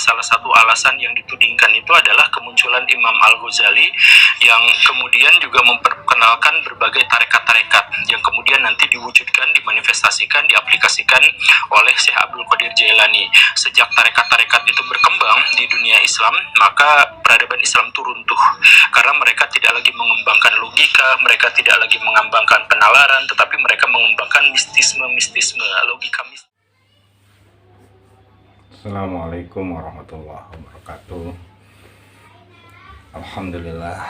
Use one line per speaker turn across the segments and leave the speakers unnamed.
salah satu alasan yang ditudingkan itu adalah kemunculan Imam Al-Ghazali yang kemudian juga memperkenalkan berbagai tarekat-tarekat yang kemudian nanti diwujudkan, dimanifestasikan, diaplikasikan oleh Syekh Abdul Qadir Jailani. Sejak tarekat-tarekat itu berkembang di dunia Islam, maka peradaban Islam itu runtuh karena mereka tidak lagi mengembangkan logika, mereka tidak lagi mengembangkan penalaran, tetapi mereka mengembangkan mistisme, logika mistis.
Assalamualaikum warahmatullahi wabarakatuh. Alhamdulillah,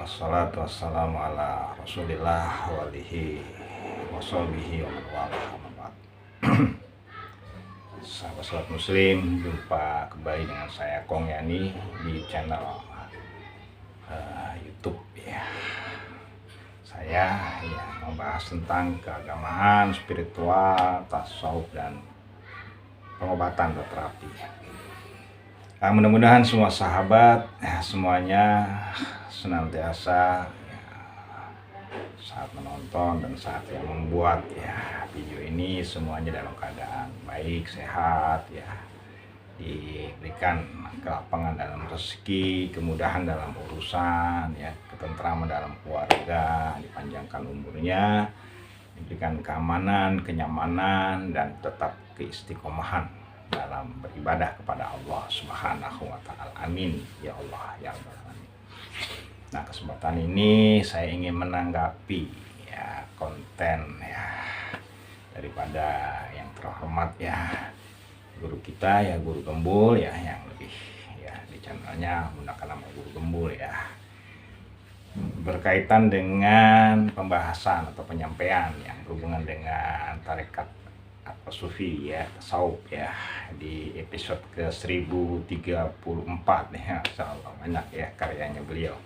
wassalatu wassalamu ala rasulillah wa alihi wa sahbihi wa man walah. Sahabat muslim, jumpa kembali dengan saya Kong Yani di channel YouTube ya. Saya membahas tentang keagamaan, spiritual, tasawuf, dan pengobatan atau terapi. Mudah-mudahan semua sahabat semuanya senantiasa saat menonton dan saat yang membuat video ini semuanya dalam keadaan baik, sehat diberikan kelapangan dalam rezeki, kemudahan dalam urusan ketentraman dalam keluarga, dipanjangkan umurnya, diberikan keamanan, kenyamanan, dan tetap keistiqomahan dalam beribadah kepada Allah Subhanahu wa Ta'ala. Amin ya Allah ya Rabbal alamin. Nah, kesempatan ini saya ingin menanggapi konten daripada yang terhormat guru kita Guru Gembul yang lebih di channelnya menggunakan nama Guru Gembul berkaitan dengan pembahasan atau penyampaian yang berhubungan dengan tarekat atau sufi tasawuf di episode ke 1034 insyaallah banyak karyanya beliau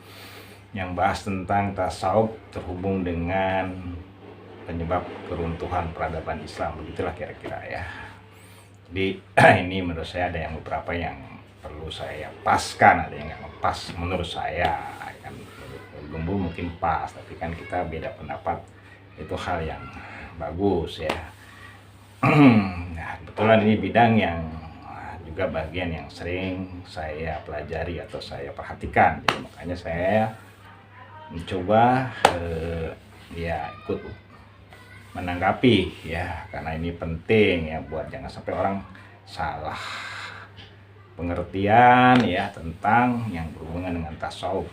yang bahas tentang tasawuf terhubung dengan penyebab keruntuhan peradaban Islam, begitulah kira-kira Jadi ini menurut saya ada yang beberapa yang perlu saya paskan, ada yang nggak pas menurut saya kan. Menurut Gembul mungkin pas, tapi kan kita beda pendapat, itu hal yang bagus Nah, kebetulan ini bidang yang juga bagian yang sering saya pelajari atau saya perhatikan, jadi makanya saya mencoba ikut menanggapi karena ini penting buat jangan sampai orang salah pengertian tentang yang berhubungan dengan tasawuf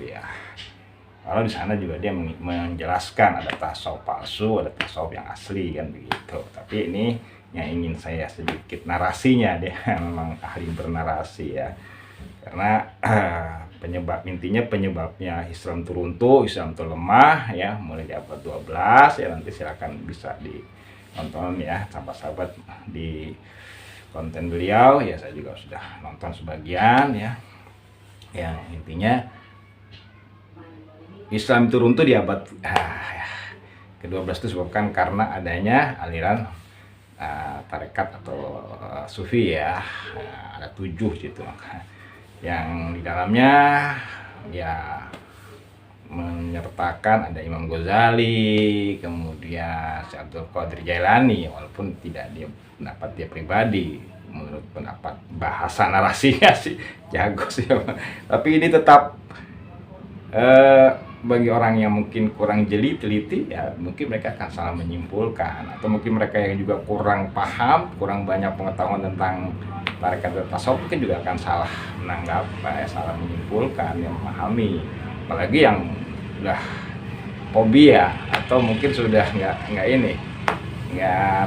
Kalau di sana juga dia menjelaskan ada tasawuf palsu, ada tasawuf yang asli kan begitu. Tapi ini yang ingin saya sedikit narasinya, dia memang ahli bernarasi Karena penyebabnya Islam itu runtuh, Islam itu lemah mulai di abad 12 nanti silakan bisa ditonton sahabat-sahabat di konten beliau saya juga sudah nonton sebagian yang intinya Islam itu runtuh di abad ke-12 itu disebabkan karena adanya aliran tarekat atau sufi ada 7 gitu yang di dalamnya menyertakan ada Imam Ghazali, kemudian Syekh Abdul Qadir Jailani, walaupun tidak dia pendapat dia pribadi, menurut pendapat bahasa narasinya sih jago sih tapi ini tetap bagi orang yang mungkin kurang teliti mungkin mereka akan salah menyimpulkan, atau mungkin mereka yang juga kurang paham, kurang banyak pengetahuan tentang tarekat tasawuf mungkin juga akan salah menanggap salah menyimpulkan, yang memahami, apalagi yang udah hobi atau mungkin sudah nggak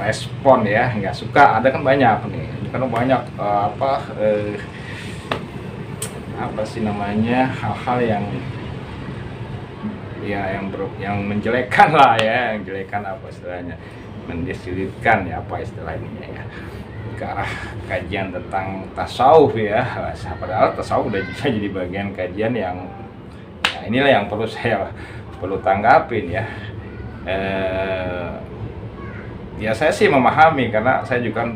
respon nggak suka, ada kan banyak nih karena banyak hal-hal yang menjelekkan yang menjelekkan istilahnya, mendiskreditkan apa istilah ininya ke arah kajian tentang tasawuf padahal tasawuf udah bisa jadi bagian kajian yang inilah yang perlu tanggapin saya sih memahami karena saya juga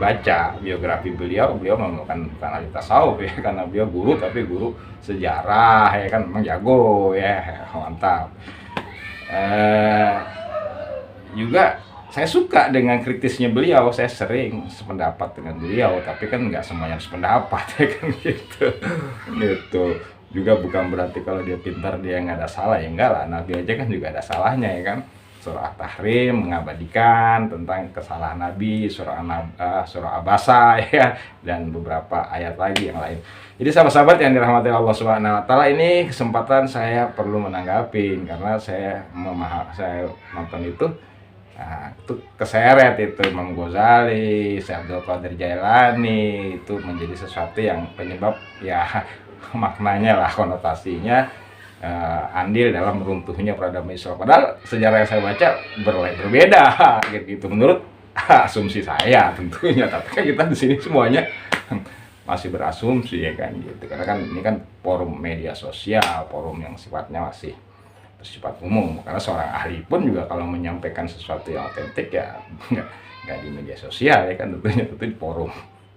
baca biografi beliau bukan ahli tasawuf karena beliau guru, tapi guru sejarah kan memang jago mantap. Juga saya suka dengan kritisnya beliau, saya sering sependapat dengan beliau, tapi kan nggak semuanya sependapat ya kan gitu. Gitu. Juga bukan berarti kalau dia pintar dia nggak ada salah, ya enggak lah. Nabi aja kan juga ada salahnya ya kan. Surah At-Tahrim mengabadikan tentang kesalahan Nabi, surah Abasa ya, dan beberapa ayat lagi yang lain. Jadi sahabat-sahabat yang dirahmati Allah Subhanahu wa taala, ini kesempatan saya perlu menanggapi karena saya nonton itu. Nah, itu keseret itu Imam Ghazali, Syekh Abdul Qadir Jailani, itu menjadi sesuatu yang penyebab ya maknanya lah, konotasinya andil dalam runtuhnya peradaban Islam. Padahal sejarah yang saya baca berbeda gitu menurut asumsi saya tentunya. Tapi kan kita di sini semuanya masih berasumsi ya kan gitu. Karena kan ini kan forum media sosial, forum yang sifatnya masih bersifat umum, karena seorang ahli pun juga kalau menyampaikan sesuatu yang otentik ya nggak di media sosial ya kan, tentunya di forum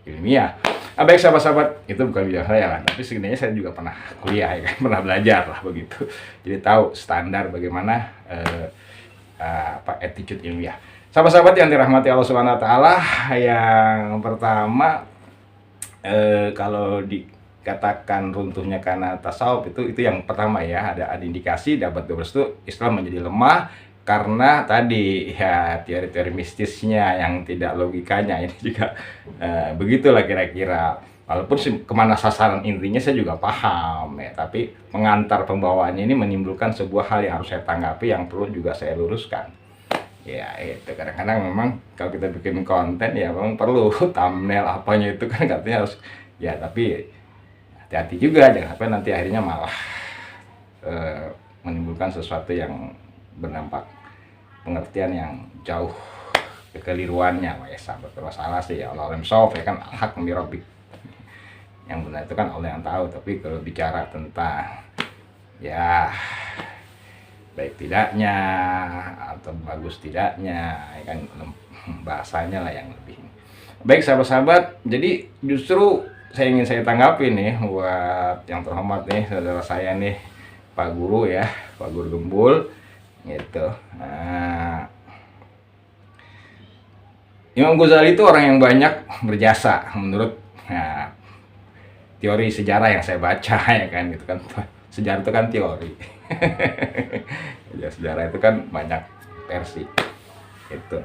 ilmiah. Nah, baik sahabat-sahabat, itu bukan bidang saya lah, tapi sebenarnya saya juga pernah kuliah ya kan, pernah belajar lah begitu, jadi tahu standar bagaimana attitude ilmiah. Sahabat-sahabat yang dirahmati Allah Subhanahu wa taala, yang pertama kalau dikatakan runtuhnya karena tasawuf itu yang pertama ya, ada indikasi dapat itu Islam menjadi lemah karena tadi ya teori-teori mistisnya yang tidak logikanya. Ini juga begitulah kira-kira. Walaupun kemana sasaran intinya saya juga paham ya, tapi pengantar pembawaannya ini menimbulkan sebuah hal yang harus saya tanggapi, yang perlu juga saya luruskan. Ya itu kadang-kadang memang kalau kita bikin konten ya memang perlu thumbnail apanya itu kan katanya harus ya, tapi hati-hati juga, jangan sampai nanti akhirnya malah menimbulkan sesuatu yang berdampak pengertian yang jauh kekeliruannya. Ya sahabat, kalau salah sih ya Allah alam shawab ya kan, hak mirobik, yang benar itu kan Allah yang tahu. Tapi kalau bicara tentang ya baik tidaknya atau bagus tidaknya ya kan, bahasanya lah yang lebih baik sahabat-sahabat. Jadi justru saya tanggapi nih buat yang terhormat nih saudara saya nih Pak Guru ya, Pak Guru Gembul gitu. Nah, Imam Ghazali itu orang yang banyak berjasa menurut teori sejarah yang saya baca ya kan gitu kan. Sejarah itu kan teori. Ya, sejarah itu kan banyak versi gitu.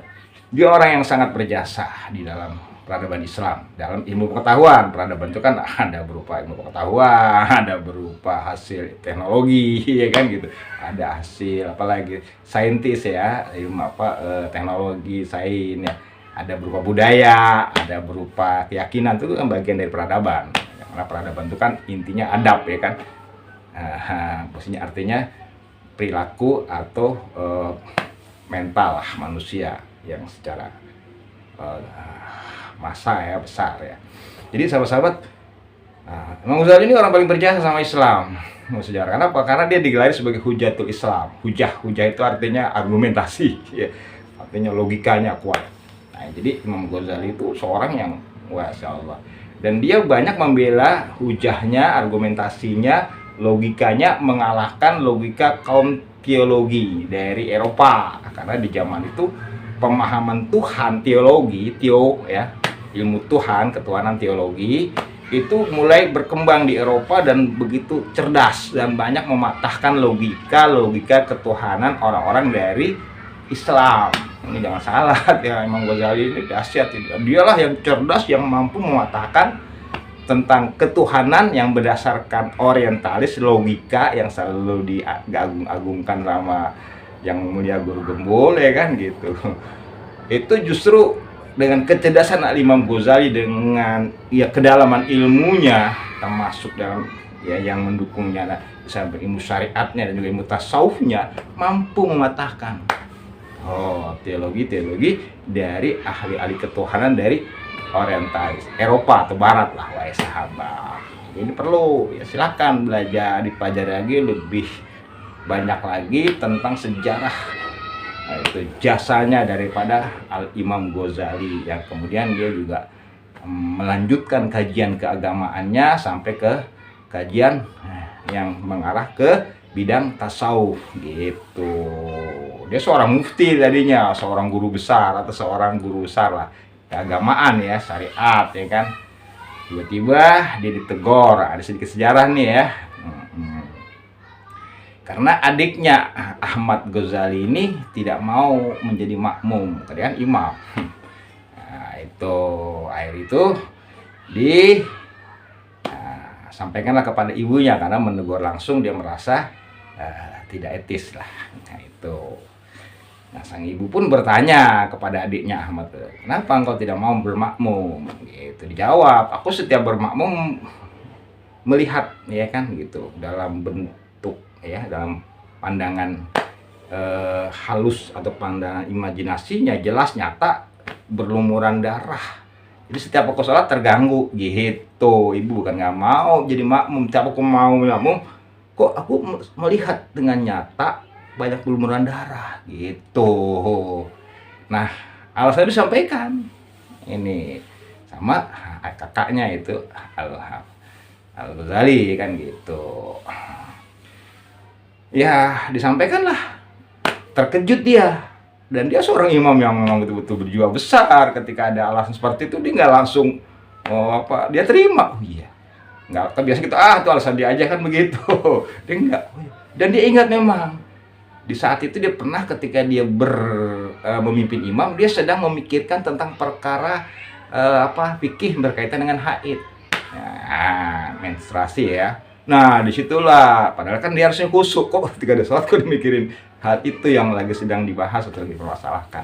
Dia orang yang sangat berjasa di dalam peradaban Islam, dalam ilmu pengetahuan. Peradaban itu kan ada berupa ilmu pengetahuan, ada berupa hasil teknologi ya kan gitu, ada hasil apalagi saintis ya, ilmu teknologi sains ya, ada berupa budaya, ada berupa keyakinan. Itu kan bagian dari peradaban, karena peradaban itu kan intinya adab ya kan. Maksudnya artinya perilaku atau mental lah manusia yang secara masa ya besar ya. Jadi sahabat-sahabat, Imam Ghazali ini orang paling berjasa sama Islam sejarah. Kenapa? Karena dia digelari sebagai hujatul Islam. Hujah itu artinya argumentasi ya. Artinya logikanya kuat. Nah, jadi Imam Ghazali itu seorang yang masya Allah, dan dia banyak membela hujahnya, argumentasinya, logikanya mengalahkan logika kaum teologi dari Eropa. Karena di zaman itu pemahaman Tuhan, teologi, ilmu Tuhan, ketuhanan teologi itu mulai berkembang di Eropa dan begitu cerdas dan banyak mematahkan logika ketuhanan orang-orang dari Islam. Ini jangan salah ya, Imam Ghazali ini dahsyat. Dialah yang cerdas yang mampu mematahkan tentang ketuhanan yang berdasarkan orientalis, logika yang selalu diagung-agungkan sama yang mulia Guru Gembul ya kan gitu. Itu justru dengan kecerdasan Imam Ghazali, dengan ya kedalaman ilmunya, termasuk dalam ya yang mendukungnya sampai ilmu syariatnya dan juga ilmu tasawufnya, mampu mematahkan teologi dari ahli-ahli ketuhanan dari orientalis Eropa atau Barat lah, wahai sahabat. Ini perlu ya, silakan belajar, dipelajari lagi lebih banyak lagi tentang sejarah itu jasanya daripada Imam Ghazali, yang kemudian dia juga melanjutkan kajian keagamaannya sampai ke kajian yang mengarah ke bidang tasawuf gitu. Dia seorang mufti tadinya, seorang guru besar atau seorang guru besar lah keagamaan ya, syariat ya kan. Tiba-tiba dia ditegur, ada sedikit sejarah nih ya. Karena adiknya Ahmad Ghazali ini tidak mau menjadi makmum, kan imam. Nah, itu air itu sampaikanlah kepada ibunya karena menegur langsung dia merasa tidak etis lah. Nah, itu. Nah, sang ibu pun bertanya kepada adiknya Ahmad, kenapa engkau tidak mau bermakmum? Gitu dijawab, aku setiap bermakmum melihat ya kan gitu dalam bentuk ya, dalam pandangan halus atau pandangan imajinasinya jelas nyata berlumuran darah. Jadi setiap aku sholat terganggu gitu. Ibu bukan nggak mau jadi makmum, setiap aku mau makmum kok aku melihat dengan nyata banyak berlumuran darah gitu. Nah, alasan disampaikan ini sama kakaknya itu Al-Ghazali kan gitu. Ya, disampaikanlah. Terkejut dia. Dan dia seorang imam yang memang betul-betul berjiwa besar. Ketika ada alasan seperti itu dia nggak langsung dia terima. Oh iya. Nggak, kan biasa kita itu alasan dia aja kan begitu. Dia enggak. Dan dia ingat memang di saat itu dia pernah ketika dia memimpin imam, dia sedang memikirkan tentang perkara fikih berkaitan dengan haid. Nah, menstruasi ya. Nah, disitulah, padahal kan dia harusnya khusyuk, kok ketika ada sholat kok dimikirin hal itu yang lagi sedang dibahas atau lagi dipermasalahkan.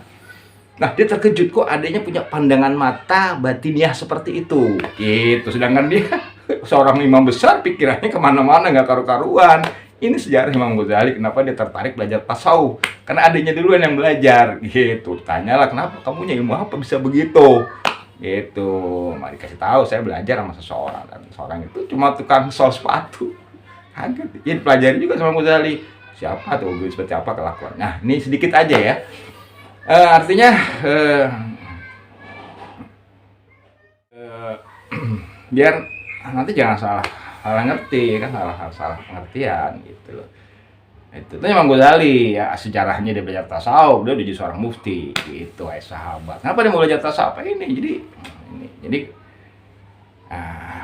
Nah, dia terkejut kok adanya punya pandangan mata batiniah seperti itu. Gitu, sedangkan dia seorang imam besar pikirannya kemana-mana nggak karu-karuan. Ini sejarah Imam Ghazali, kenapa dia tertarik belajar tasawuf. Karena adanya duluan yang belajar, gitu. Tanyalah, kenapa kamu punya ilmu apa bisa begitu? Gitu, mari kasih tahu saya belajar sama seseorang dan seorang itu cuma tukang sol sepatu. Kaget. Ya dipelajari juga sama Ghazali. Siapa tuh seperti apa kelakuan. Nah, ini sedikit aja ya. Artinya biar nanti jangan salah ngerti kan, salah pengertian gitu loh. Itu Imam Ghazali ya, sejarahnya dia belajar tasawuf, dia jadi seorang mufti gitu, sahabat. Kenapa dia mau belajar tasawuf ini? Jadi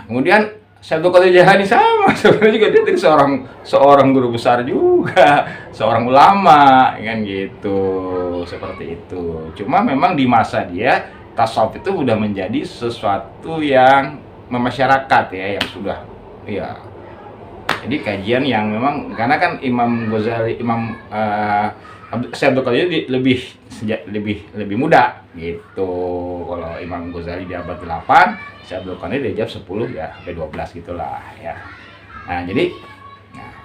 kemudian Syekh Abdul Qadir Jailani sama sebenarnya juga dia jadi seorang guru besar juga, seorang ulama kan gitu, seperti itu. Cuma memang di masa dia tasawuf itu udah menjadi sesuatu yang memasyarakat ya, yang sudah ya. Jadi kajian yang memang karena kan Imam Ghazali, Syekh Abdul Qadir lebih muda gitu. Kalau Imam Ghazali di abad 8, Syekh Abdul Qadir di abad 10 ya sampai 12 gitulah ya. Nah, jadi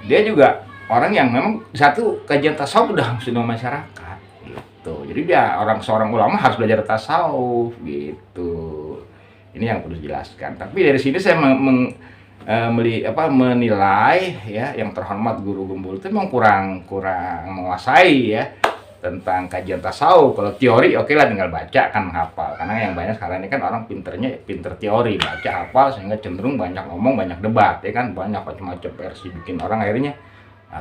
dia juga orang yang memang satu kajian tasawuf sudah masyarakat gitu. Jadi dia seorang ulama harus belajar tasawuf gitu. Ini yang perlu dijelaskan. Tapi dari sini saya menilai ya, yang terhormat Guru Gumbul itu memang kurang menguasai ya tentang kajian tasawuf. Kalau teori oke lah, tinggal baca kan menghafal. Karena yang banyak sekarang ini kan orang pinter teori, baca hafal sehingga cenderung banyak ngomong, banyak debat ya kan, banyak macam-macam versi bikin orang akhirnya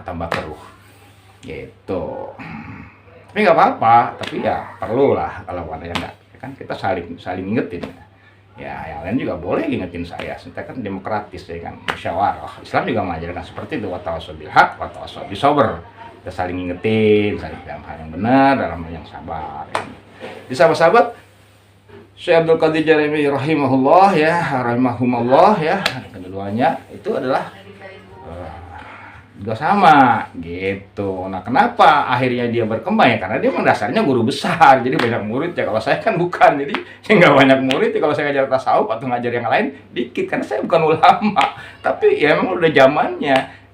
tambah keruh gitu. Tapi nggak apa-apa, tapi ya perlu lah kalau ada yang enggak ya kan, kita saling ingetin. Ya, yang lain juga boleh ingetin saya. Kita kan demokratis ya kan, musyawarah. Islam juga mengajarkan seperti itu, wa tawassaw bil haq, wa tawassaw bis sabr. Kita saling ingetin, saling dalam hal yang benar, dalam hal yang sabar. Ya. Di sahabat-sahabat, Syekh Abdul Qadir Jailani rahimahullah ya, rahimahumullah ya, keduanya itu adalah juga sama gitu. Nah, kenapa akhirnya dia berkembang ya? Karena dia memang dasarnya guru besar, jadi banyak murid ya. Kalau saya kan bukan, jadi nggak banyak murid ya. Kalau saya ngajar tasawuf atau ngajar yang lain dikit, karena saya bukan ulama. Tapi ya memang udah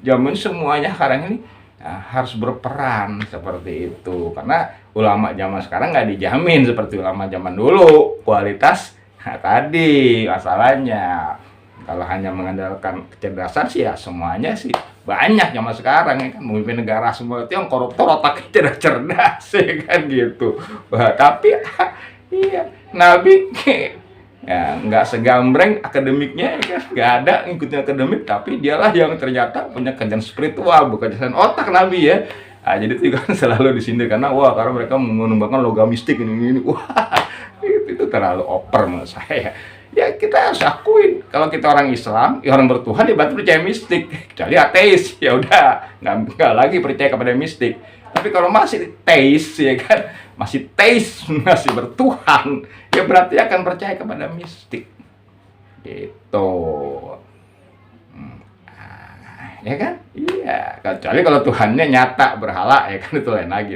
zaman semuanya sekarang ini harus berperan seperti itu. Karena ulama zaman sekarang nggak dijamin seperti ulama zaman dulu kualitas. Nah, tadi masalahnya kalau hanya mengandalkan kecerdasan sih ya semuanya sih banyak zaman sekarang ya kan, memimpin negara semua itu yang koruptor otaknya tidak cerdas ya kan gitu. Wah, tapi iya Nabi ya nggak segambreng akademiknya ya kan, nggak ada ngikutin akademik, tapi dialah yang ternyata punya kajian spiritual, bukan kajian otak Nabi ya. Nah, jadi itu kan selalu disindir karena karena mereka mengembangkan logam mistik ini. Wah, itu terlalu over menurut saya. Ya kita harus akuin kalau kita orang Islam, ya orang bertuhan dia berarti percaya mistik. Kecuali ateis, ya udah nggak lagi percaya kepada mistik. Tapi kalau masih teis ya kan, masih teis, masih bertuhan, ya berarti akan percaya kepada mistik. Gitu. Ya kan? Iya, kecuali kalau Tuhannya nyata berhala ya kan, itu lain lagi.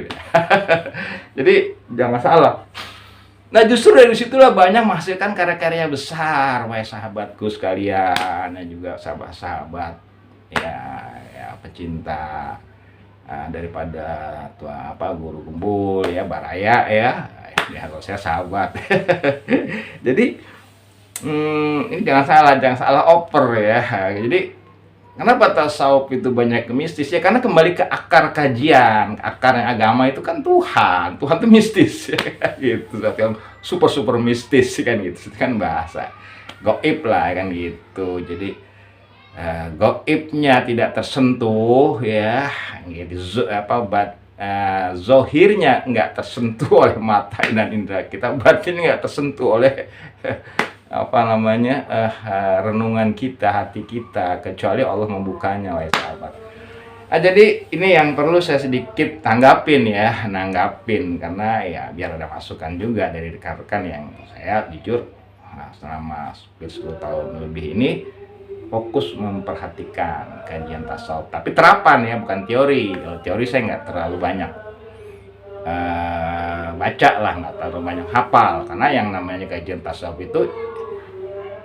Jadi jangan salah. Nah justru dari situlah banyak menghasilkan karya-karya besar, wahai sahabatku sekalian, dan juga sahabat-sahabat ya pecinta daripada guru kumpul ya Baraya ya kalau saya sahabat. Jadi ini jangan salah oper ya. Jadi kenapa tasawuf itu banyak mistis ya? Karena kembali ke akar kajian, akar yang agama itu kan Tuhan itu mistis ya kan gitu, yang super mistis kan gitu, itu kan bahasa goib lah kan gitu. Jadi goibnya tidak tersentuh ya, gitu zohirnya nggak tersentuh oleh mata dan indera kita, batinnya nggak tersentuh oleh renungan kita, hati kita, kecuali Allah membukanya, wahai sahabat. Jadi ini yang perlu saya sedikit nanggapin karena ya biar ada masukan juga dari rekan-rekan yang saya jujur selama 10 tahun lebih ini fokus memperhatikan kajian tasawuf, tapi terapan ya, bukan teori. Kalau teori saya nggak terlalu banyak baca lah, nggak terlalu banyak hafal, karena yang namanya kajian tasawuf itu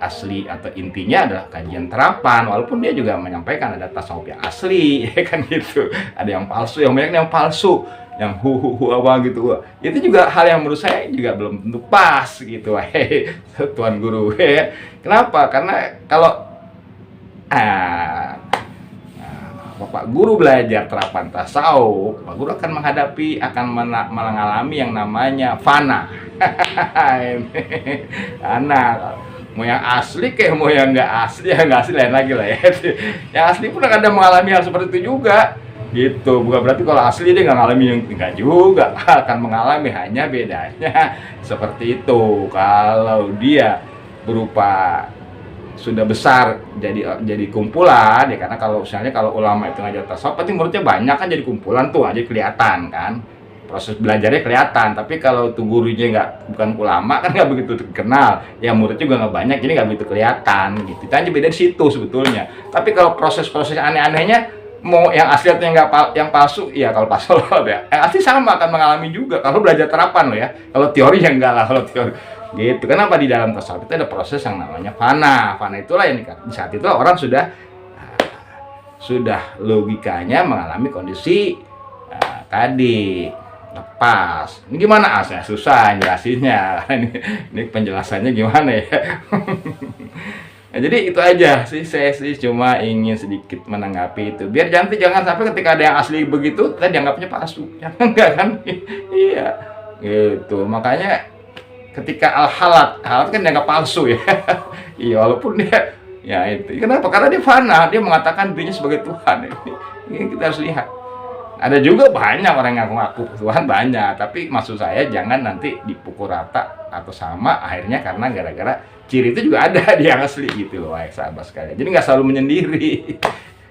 asli atau intinya adalah kajian terapan, walaupun dia juga menyampaikan ada tasawuf yang asli ya kan gitu, ada yang palsu, yang banyak yang palsu, yang apa gitu. Itu juga hal yang menurut saya juga belum tentu pas gitu, Tuan Guru ya. Kenapa? Karena kalau Bapak Guru belajar terapan tasawuf, Bapak Guru akan mengalami yang namanya fana. Mau yang asli kayak mau yang nggak asli, ya nggak asli lain lagi lah ya. Yang asli pun akan ada mengalami hal seperti itu juga gitu. Bukan berarti kalau asli dia nggak mengalami, yang enggak juga, akan mengalami, hanya bedanya seperti itu. Kalau dia berupa sudah besar jadi kumpulan ya, karena kalau misalnya kalau ulama itu ngajar tasawuf berarti muridnya banyak kan, jadi kumpulan tuh aja kelihatan kan, proses belajarnya kelihatan. Tapi kalau tuh gurunya bukan ulama kan nggak begitu terkenal ya, muridnya juga nggak banyak, jadi nggak begitu kelihatan gitu. Itu aja beda di situ sebetulnya. Tapi kalau proses-proses aneh-anehnya, mau yang asli atau yang palsu ya, kalau palsu ya yang asli sama akan mengalami juga kalau belajar terapan loh ya. Kalau teori ya enggak lah, kalau teori gitu. Kenapa? Di dalam tasawuf itu ada proses yang namanya fana itulah yang di saat itu orang sudah logikanya mengalami kondisi tadi lepas. Ini gimana? Saya susah jelasinnya. Ini penjelasannya gimana ya? Nah, jadi itu aja sih, saya cuma ingin sedikit menanggapi itu. Biar jangan sampai ketika ada yang asli begitu, kita dianggapnya palsu. Jangan, enggak kan? Iya. Gitu. Makanya ketika al-halat kan dianggap palsu ya. Iya, walaupun dia ya itu. Kenapa? Karena dia fana, dia mengatakan dirinya sebagai Tuhan. Ini kita harus lihat. Ada juga banyak orang yang ngaku Tuhan, banyak, tapi maksud saya jangan nanti dipukul rata atau sama akhirnya, karena gara-gara ciri itu juga ada di yang asli gitu loh, sahabat sekalian. Jadi nggak selalu menyendiri.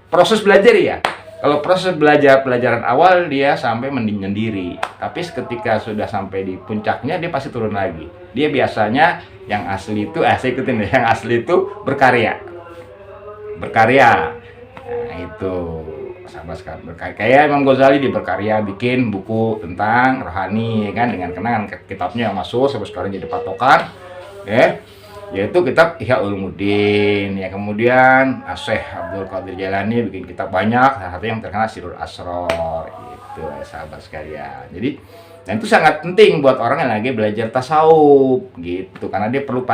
Proses belajar ya, kalau proses pelajaran awal dia sampai menyendiri, tapi ketika sudah sampai di puncaknya dia pasti turun lagi. Dia biasanya yang asli itu, saya ikutin deh, yang asli itu berkarya. Nah itu sahabat sekalian, berkarya. Kayak Imam Ghazali, dia berkarya bikin buku tentang rohani ya kan, dengan kenangan kitabnya yang masuk sampai sekarang jadi patokan ya, yaitu kitab Ihya Ulumuddin ya. Kemudian Syekh Abdul Qadir Jailani bikin kitab banyak, salah satu yang terkenal Sirrul Asrar gitu ya, sahabat sekalian. Jadi dan itu sangat penting buat orang yang lagi belajar tasawuf gitu, karena dia perlu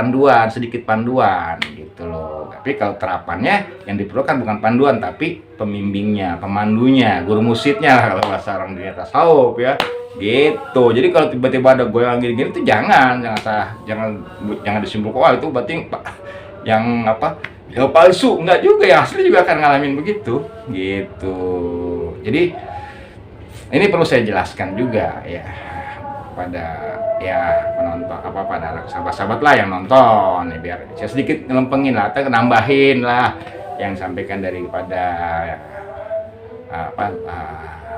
sedikit panduan gitu loh. Tapi kalau terapannya yang diperlukan bukan panduan, tapi pembimbingnya, pemandunya, guru musidnya lah kalau bahasa orang dunia tasawuf ya gitu. Jadi kalau tiba-tiba ada goyang gini-gini itu jangan disimpulkan itu berarti yang palsu. Enggak juga, yang asli juga akan ngalamin begitu gitu. Jadi Ini perlu saya jelaskan juga ya pada penonton pada sahabat-sahabat lah yang nonton ya, biar saya sedikit ngelempengin lah atau nambahin lah yang sampaikan daripada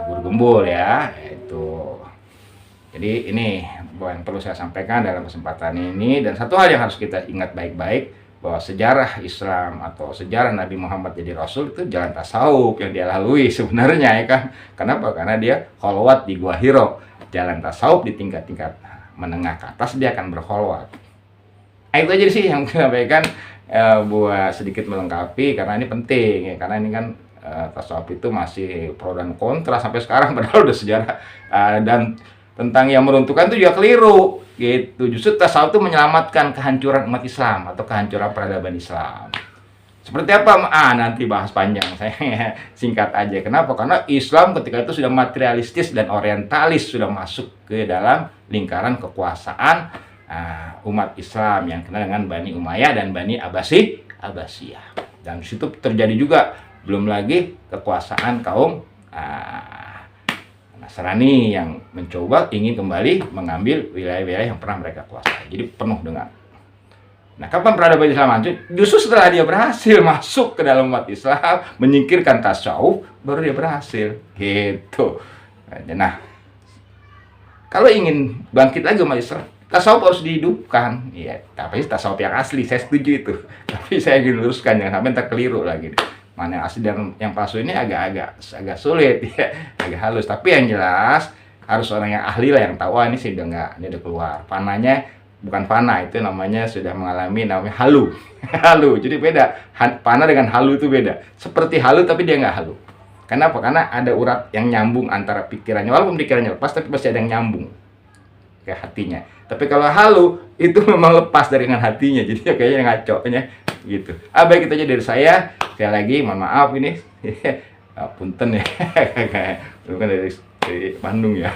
guru gembul ya itu. Jadi ini yang perlu saya sampaikan dalam kesempatan ini, dan satu hal yang harus kita ingat baik-baik bahwa sejarah Islam atau sejarah Nabi Muhammad jadi Rasul itu jalan tasawuf yang dia lalui sebenarnya ya kan. Kenapa? Karena dia kholwat di Gua Hiro. Jalan tasawuf di tingkat-tingkat menengah ke atas dia akan berkholwat. Itu aja sih yang saya sampaikan buat sedikit melengkapi karena ini penting ya, karena ini kan tasawuf itu masih pro dan kontra sampai sekarang padahal udah sejarah dan tentang yang meruntuhkan itu juga keliru gitu. Justru tasawuf itu menyelamatkan kehancuran umat Islam atau kehancuran peradaban Islam. Seperti apa? Nanti bahas panjang, saya singkat aja. Kenapa? Karena Islam ketika itu sudah materialistis dan orientalis, sudah masuk ke dalam lingkaran kekuasaan umat Islam yang kenal dengan Bani Umayyah dan Bani Abbasiyah. Dan situ terjadi juga belum lagi kekuasaan kaum Nasrani yang mencoba ingin kembali mengambil wilayah-wilayah yang pernah mereka kuasai. Jadi penuh dengan. Nah, kapan peradaban Islam hancur? Justru setelah dia berhasil masuk ke dalam umat Islam, menyingkirkan tasawuf, baru dia berhasil. Gitu. Nah, kalau ingin bangkit lagi umat Islam, tasawuf harus dihidupkan. Ya, tapi tasawuf yang asli, saya setuju itu. Tapi saya ingin luruskan, jangan sampai terkeliru lagi. Mana yang asli dan yang palsu ini agak sulit ya, agak halus. Tapi yang jelas harus orang yang ahli lah yang tahu. Ini sih udah keluar. Pananya bukan panah, itu namanya sudah mengalami namanya halu. Halu. Jadi beda. Panah dengan halu itu beda. Seperti halu tapi dia nggak halu. Kenapa? Karena ada urat yang nyambung antara pikirannya. Walaupun pikirannya lepas tapi pasti ada yang nyambung ke hatinya. Tapi kalau halu itu memang lepas dari dengan hatinya. Jadi kayaknya ngaco gitu. Baik, itu aja dari saya. Sekali lagi mohon maaf ini. Punten ya. Bukan dari Bandung ya.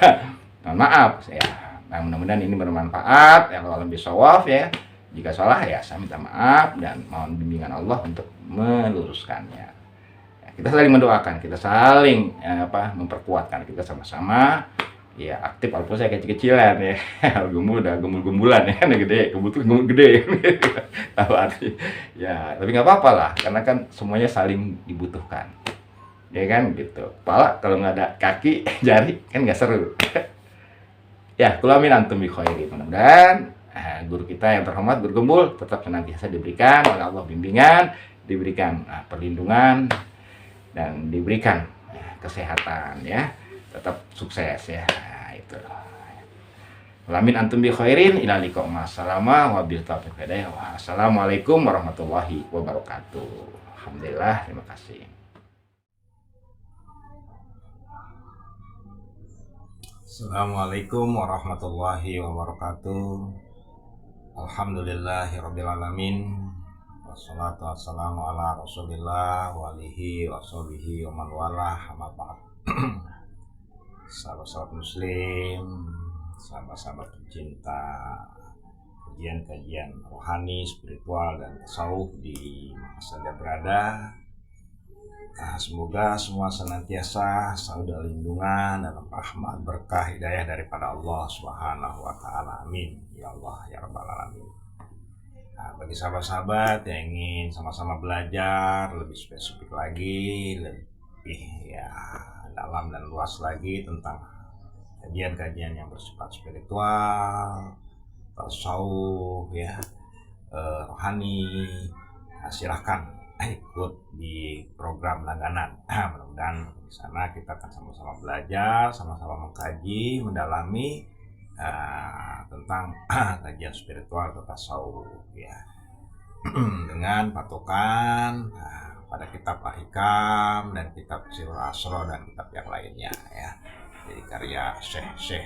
Mohon maaf saya. Nah, mudah-mudahan ini bermanfaat. Kalau lebih sawaf ya. Jika salah ya saya minta maaf dan mohon bimbingan Allah untuk meluruskannya. Ya, kita saling mendoakan, kita saling memperkuatkan, kita sama-sama ya aktif walaupun saya kecil-kecilan ya. Gembul udah gembul-gembulan ya, gede, gembul tuh gembul gede. Tahu arti. Ya, tapi nggak apa-apa lah karena kan semuanya saling dibutuhkan. Ya kan gitu. Kepala kalau nggak ada kaki, jari kan nggak seru. Ya, kulamin antum bi khairin. Mudah-mudahan guru kita yang terhormat, guru gembul, tetap senantiasa diberikan oleh Allah bimbingan, diberikan perlindungan, dan diberikan kesehatan ya. Tetap sukses ya. Itu. Kulamin antum bi khairin. Ila liqa ma'assalama wa bil taufiq hidayah. Assalamualaikum warahmatullahi wabarakatuh. Alhamdulillah, terima kasih. Assalamualaikum warahmatullahi wabarakatuh. Alhamdulillahirrabbilalamin. Wassalatu wassalamu ala rasulillah wa alihi wa sahbihi wa man walah, amma ba'd. Sahabat-sahabat muslim, sahabat-sahabat pencinta kajian-kajian rohani, spiritual, dan tasawuf di mana saja berada. Semoga semua senantiasa selalu dalam lindungan, dalam rahmat, berkah, hidayah daripada Allah Subhanahu wa Ta'ala. Amin. Ya Allah, ya Rabbal Alamin. Bagi sahabat-sahabat yang ingin sama-sama belajar lebih spesifik lagi, lebih dalam dan luas lagi tentang kajian-kajian yang bersifat spiritual, tasawuf, rohani, silahkan ikut di program langganan. Mudah-mudahan di sana kita akan sama-sama belajar, sama-sama mengkaji, mendalami tentang kajian spiritual atau tasawuf ya. Dengan patokan pada kitab Al-Hikam dan kitab Sirul Asro dan kitab yang lainnya ya. Jadi karya syekh-syekh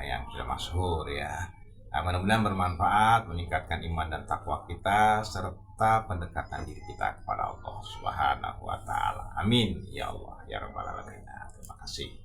yang sudah masyhur ya. Mudah-mudahan bermanfaat, meningkatkan iman dan takwa kita serta pendekatan diri kita kepada Allah Subhanahu wa Ta'ala. Amin ya Allah ya Rabbal Alamin. Terima kasih.